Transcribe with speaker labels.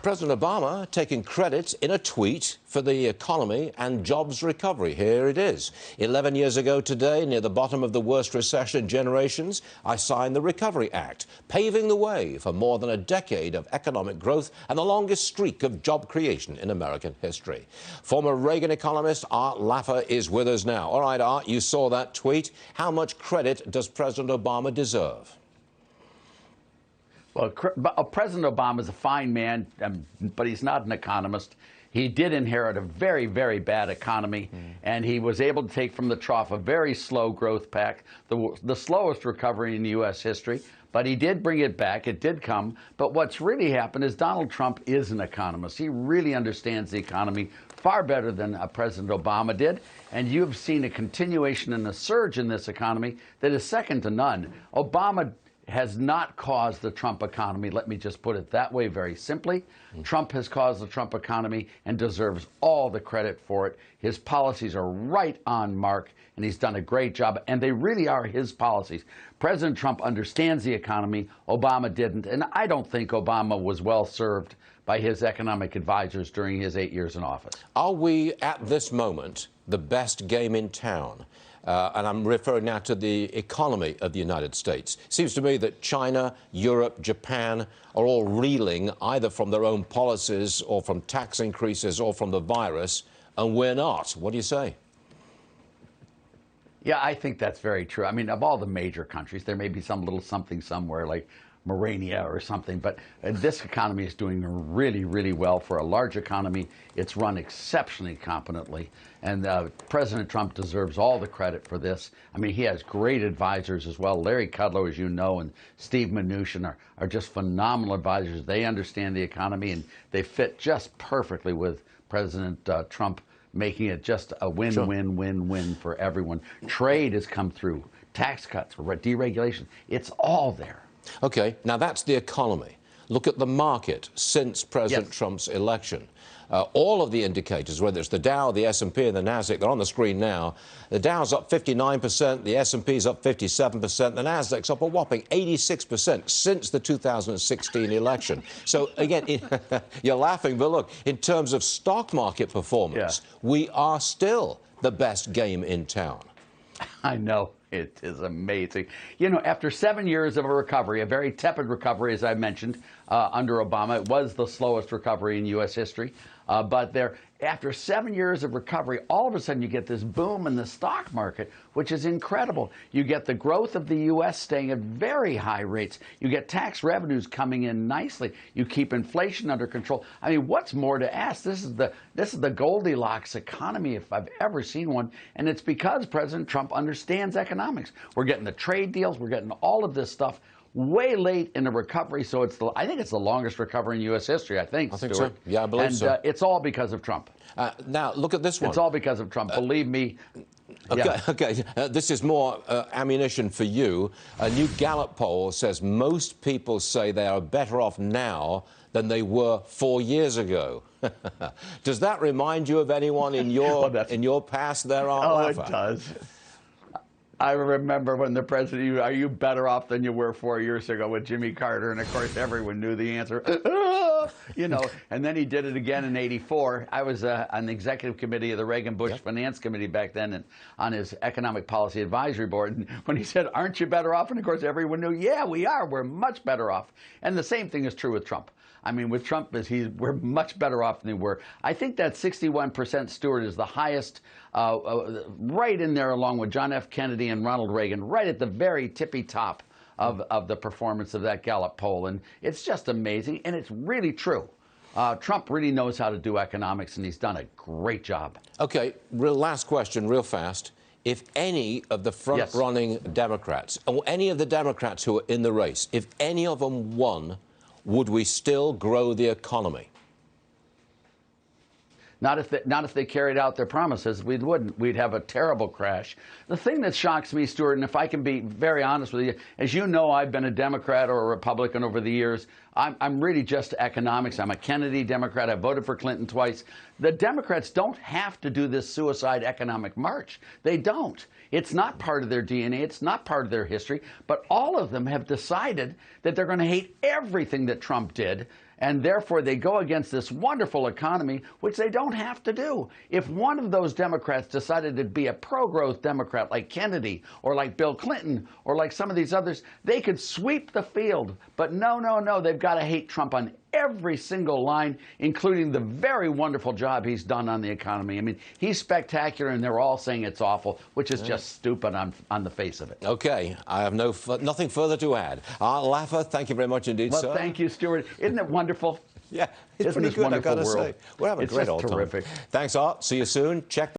Speaker 1: President Obama taking credit in a tweet for the economy and jobs recovery. Here it is. 11 years ago today, near the bottom of the worst recession in generations, I signed the Recovery Act, paving the way for more than a decade of economic growth and the longest streak of job creation in American history. Former Reagan economist Art Laffer is with us now. All right, Art, you saw that tweet. How much credit does President Obama deserve?
Speaker 2: Well, President Obama is a fine man, but he's not an economist. He did inherit a very, very bad economy, and he was able to take from the trough a very slow growth path, the slowest recovery in U.S. history. But he did bring it back. It did come. But what's really happened is Donald Trump is an economist. He really understands the economy far better than President Obama did. And you've seen a continuation and a surge in this economy that is second to none. Obama has not caused the Trump economy. Let me just put it that way very simply. Trump has caused the Trump economy and deserves all the credit for it. His policies are right on mark, and he's done a great job, and they really are his policies. President Trump understands the economy. Obama didn't, and I don't think Obama was well served by his economic advisors during his 8 years in office.
Speaker 1: Are we, at this moment, the best game in town? And I'm referring now to the economy of the United States. Seems to me that China, Europe, Japan are all reeling either from their own policies or from tax increases or from the virus, and we're not. What do you say?
Speaker 2: Yeah, I think that's very true. I mean, of all the major countries, there may be some little something somewhere like Morania or something, but this economy is doing really, really well. For a large economy, it's run exceptionally competently, and President Trump deserves all the credit for this. I mean, he has great advisors as well. Larry Kudlow, as you know, and Steve Mnuchin are just phenomenal advisors. They understand the economy, and they fit just perfectly with President Trump, making it just a win-win-win-win for everyone. Trade has come through, tax cuts, deregulation. It's all there.
Speaker 1: Okay, now that's the economy. Look at the market since President Trump's election. All of the indicators, whether it's the Dow, the S&P, and the Nasdaq, they're on the screen now. The Dow's up 59%, the S&P's up 57%, the Nasdaq's up a whopping 86% since the 2016 election. So, again, you're laughing, but look, in terms of stock market performance, we are still the best game in town.
Speaker 2: I know. It is amazing. You know, after 7 years of a recovery, a very tepid recovery, as I mentioned, under Obama, it was the slowest recovery in U.S. history. But after 7 years of recovery, all of a sudden you get this boom in the stock market, which is incredible. You get the growth of the U.S. staying at very high rates. You get tax revenues coming in nicely. You keep inflation under control. I mean, what's more to ask? This is the Goldilocks economy, if I've ever seen one, and it's because President Trump understands economics. We're getting the trade deals. We're getting all of this stuff way late in the recovery, so I think it's the longest recovery in U.S. history, I think, Stuart.
Speaker 1: So. Yeah, I believe so.
Speaker 2: And it's all because of Trump.
Speaker 1: Now, look at this one.
Speaker 2: It's all because of Trump. Believe me.
Speaker 1: Okay. This is more ammunition for you. A new Gallup poll says most people say they are better off now than they were 4 years ago. Does that remind you of anyone in your in your past there, Art Laffer?
Speaker 2: It does. I remember when the president, are you better off than you were 4 years ago with Jimmy Carter? And of course, everyone knew the answer, you know, and then he did it again in '84. I was on the executive committee of the Reagan-Bush Finance Committee back then and on his economic policy advisory board. And when he said, aren't you better off? And of course, everyone knew, yeah, we are. We're much better off. And the same thing is true with Trump. I mean, with Trump, we're much better off than we were. I think that 61%, Stuart, is the highest, right in there along with John F. Kennedy and Ronald Reagan, right at the very tippy top of the performance of that Gallup poll. And it's just amazing, and it's really true. Trump really knows how to do economics, and he's done a great job.
Speaker 1: Okay, last question, real fast. If any of the front-running Democrats, or any of the Democrats who are in the race, if any of them won, would we still grow the economy?
Speaker 2: Not if they carried out their promises. We wouldn't. We'd have a terrible crash. The thing that shocks me, Stuart, and if I can be very honest with you, as you know, I've been a Democrat or a Republican over the years. I'm really just economics. I'm a Kennedy Democrat. I voted for Clinton twice. The Democrats don't have to do this suicide economic march. They don't. It's not part of their DNA. It's not part of their history. But all of them have decided that they're going to hate everything that Trump did. And therefore, they go against this wonderful economy, which they don't have to do. If one of those Democrats decided to be a pro-growth Democrat like Kennedy or like Bill Clinton or like some of these others, they could sweep the field. But no, no, no, they've got to hate Trump on every single line, including the very wonderful job he's done on the economy. I mean, he's spectacular, and they're all saying it's awful, which is just stupid on the face of it.
Speaker 1: Okay, I have nothing further to add. Art Laffer, thank you very much indeed,
Speaker 2: Well,
Speaker 1: sir.
Speaker 2: thank you, Stuart. Isn't it wonderful?
Speaker 1: Yeah, it's
Speaker 2: Isn't
Speaker 1: pretty
Speaker 2: this
Speaker 1: good, I
Speaker 2: wonderful
Speaker 1: gotta
Speaker 2: world?
Speaker 1: say. We're having a
Speaker 2: It's
Speaker 1: great
Speaker 2: just
Speaker 1: old time.
Speaker 2: terrific.
Speaker 1: Thanks, Art. See you soon. Check